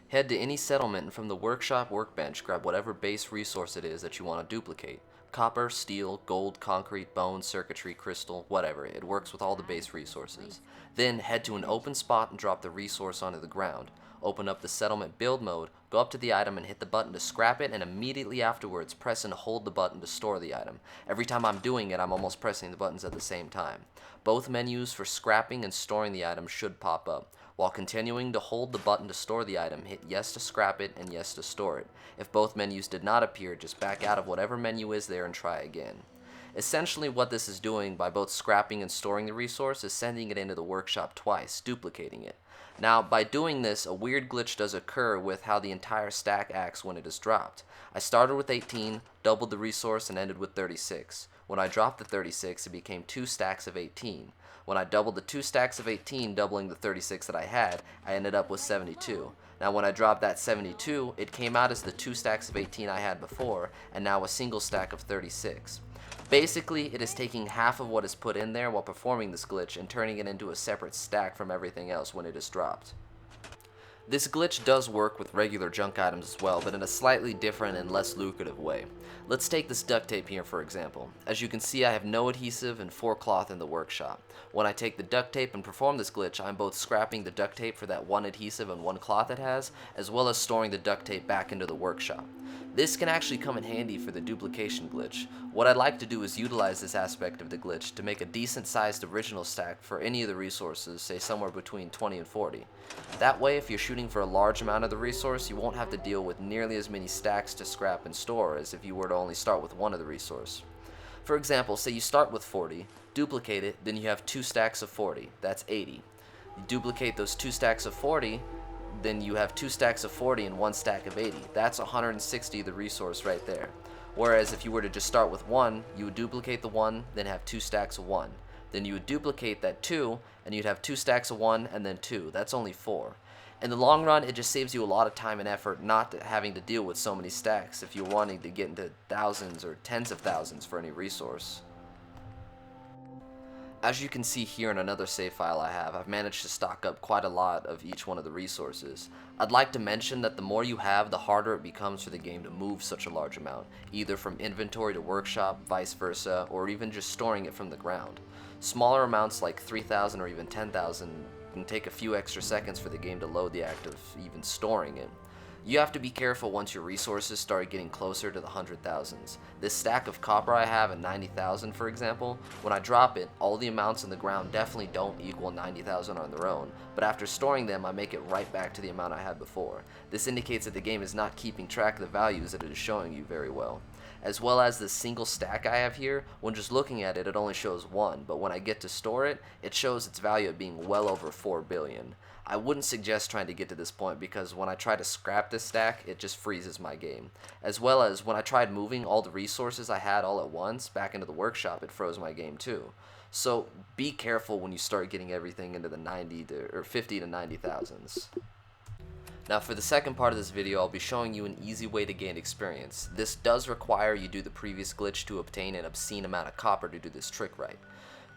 Head to any settlement and from the workshop workbench grab whatever base resource it is that you want to duplicate. Copper, steel, gold, concrete, bone, circuitry, crystal, whatever. It works with all the base resources. Then head to an open spot and drop the resource onto the ground. Open up the settlement build mode, go up to the item and hit the button to scrap it, and immediately afterwards press and hold the button to store the item. Every time I'm doing it, I'm almost pressing the buttons at the same time. Both menus for scrapping and storing the item should pop up. While continuing to hold the button to store the item, hit yes to scrap it and yes to store it. If both menus did not appear, just back out of whatever menu is there and try again. Essentially what this is doing by both scrapping and storing the resource is sending it into the workshop twice, duplicating it. Now, by doing this, a weird glitch does occur with how the entire stack acts when it is dropped. I started with 18, doubled the resource, and ended with 36. When I dropped the 36, it became 2 stacks of 18. When I doubled the 2 stacks of 18, doubling the 36 that I had, I ended up with 72. Now when I dropped that 72, it came out as the 2 stacks of 18 I had before, and now a single stack of 36. Basically, it is taking half of what is put in there while performing this glitch and turning it into a separate stack from everything else when it is dropped. This glitch does work with regular junk items as well, but in a slightly different and less lucrative way. Let's take this duct tape here for example. As you can see, I have no adhesive and 4 cloth in the workshop. When I take the duct tape and perform this glitch, I'm both scrapping the duct tape for that 1 adhesive and 1 cloth it has, as well as storing the duct tape back into the workshop. This can actually come in handy for the duplication glitch. What I'd like to do is utilize this aspect of the glitch to make a decent sized original stack for any of the resources, say somewhere between 20 and 40. That way, if you're shooting for a large amount of the resource, you won't have to deal with nearly as many stacks to scrap and store as if you were to only start with one of the resource. For example, say you start with 40, duplicate it, then you have 2 stacks of 40, that's 80. You duplicate those 2 stacks of 40, then you have 2 stacks of 40 and 1 stack of 80. That's 160 the resource right there. Whereas if you were to just start with 1, you would duplicate the 1, then have 2 stacks of 1. Then you would duplicate that 2, and you'd have 2 stacks of 1 and then 2. That's only 4. In the long run, it just saves you a lot of time and effort not having to deal with so many stacks if you're wanting to get into thousands or tens of thousands for any resource. As you can see here in another save file I have, I've managed to stock up quite a lot of each one of the resources. I'd like to mention that the more you have, the harder it becomes for the game to move such a large amount, either from inventory to workshop, vice versa, or even just storing it from the ground. Smaller amounts like 3,000 or even 10,000 can take a few extra seconds for the game to load the act of even storing it. You have to be careful once your resources start getting closer to the 100,000s. This stack of copper I have at 90,000 for example, when I drop it, all the amounts in the ground definitely don't equal 90,000 on their own, but after storing them I make it right back to the amount I had before. This indicates that the game is not keeping track of the values that it is showing you very well. As well as the single stack I have here, when just looking at it, it only shows 1, but when I get to store it, it shows its value at being well over 4 billion. I wouldn't suggest trying to get to this point because when I try to scrap this stack, it just freezes my game. As well as when I tried moving all the resources I had all at once back into the workshop, it froze my game too. So be careful when you start getting everything into the 50 to 90 thousands. Now for the second part of this video, I'll be showing you an easy way to gain experience. This does require you do the previous glitch to obtain an obscene amount of copper to do this trick right.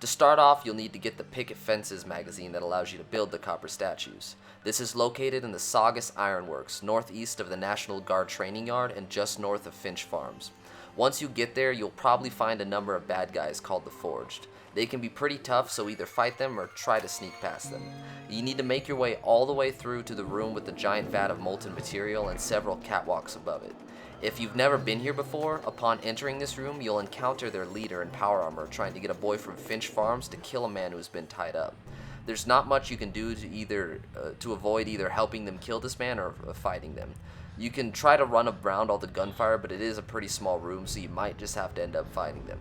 To start off, you'll need to get the Picket Fences magazine that allows you to build the copper statues. This is located in the Saugus Ironworks, northeast of the National Guard training yard and just north of Finch Farms. Once you get there, you'll probably find a number of bad guys called the Forged. They can be pretty tough, so either fight them or try to sneak past them. You need to make your way all the way through to the room with the giant vat of molten material and several catwalks above it. If you've never been here before, upon entering this room, you'll encounter their leader in power armor trying to get a boy from Finch Farms to kill a man who's been tied up. There's not much you can do to avoid either helping them kill this man or fighting them. You can try to run around all the gunfire, but it is a pretty small room, so you might just have to end up fighting them.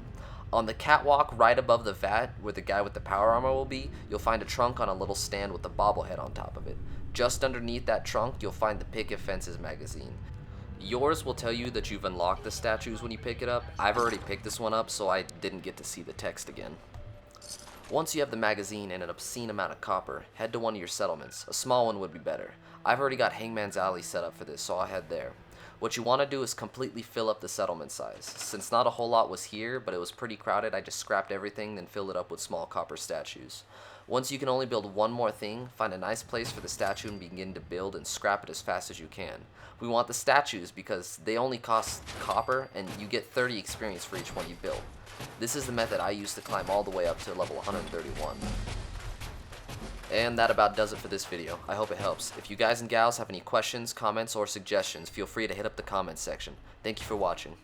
On the catwalk right above the vat, where the guy with the power armor will be, you'll find a trunk on a little stand with a bobblehead on top of it. Just underneath that trunk, you'll find the Picket Fences magazine. Yours will tell you that you've unlocked the statues when you pick it up. I've already picked this one up, so I didn't get to see the text again. Once you have the magazine and an obscene amount of copper, head to one of your settlements. A small one would be better. I've already got Hangman's Alley set up for this, so I'll head there. What you want to do is completely fill up the settlement size. Since not a whole lot was here, but it was pretty crowded, I just scrapped everything, then filled it up with small copper statues. Once you can only build one more thing, find a nice place for the statue and begin to build and scrap it as fast as you can. We want the statues because they only cost copper and you get 30 experience for each one you build. This is the method I used to climb all the way up to level 131. And that about does it for this video. I hope it helps. If you guys and gals have any questions, comments, or suggestions, feel free to hit up the comments section. Thank you for watching.